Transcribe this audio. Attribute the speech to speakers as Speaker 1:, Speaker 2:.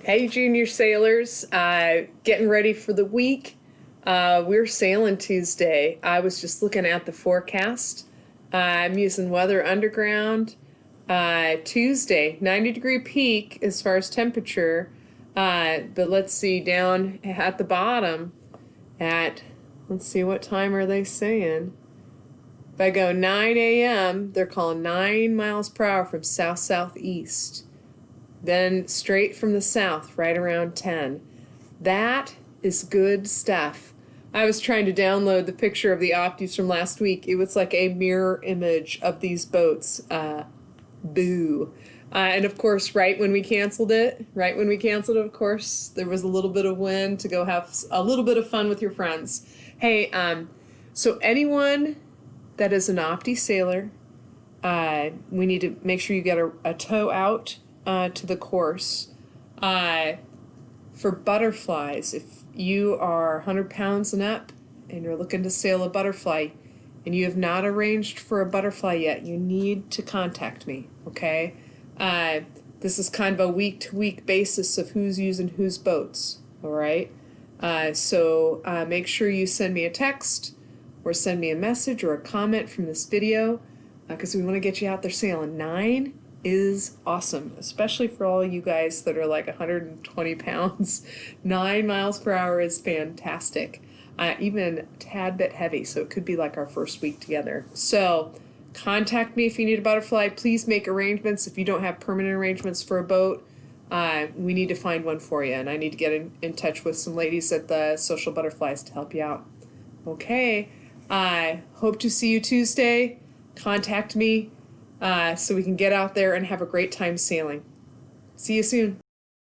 Speaker 1: Hey, junior sailors, getting ready for the week. We're sailing Tuesday. I was just looking at the forecast. I'm using Weather Underground. Tuesday, 90-degree peak as far as temperature. But let's see, down at the bottom let's see, what time are they saying? If I go 9 a.m., they're calling 9 miles per hour from south-southeast. Then straight from the south, right around 10. That is good stuff. I was trying to download the picture of the Optis from last week. It was like a mirror image of these boats. Boo. And of course, right when we canceled it, of course, there was a little bit of wind to go have a little bit of fun with your friends. Hey, so anyone that is an Opti sailor, we need to make sure you get a tow out to the course. For butterflies, if you are 100 pounds and up and you're looking to sail a butterfly and you have not arranged for a butterfly yet, you need to contact me, okay? This is kind of a week-to-week basis of who's using whose boats, all right? So make sure you send me a text or send me a message or a comment from this video because we want to get you out there sailing. 9 is awesome, especially for all you guys that are like 120 pounds. 9 miles per hour is fantastic. Even a tad bit heavy, so it could be like our first week together. So contact me if you need a butterfly. Please make arrangements. If you don't have permanent arrangements for a boat, we need to find one for you, and I need to get in touch with some ladies at the Social Butterflies to help you out. Okay, I hope to see you Tuesday. Contact me so we can get out there and have a great time sailing. See you soon.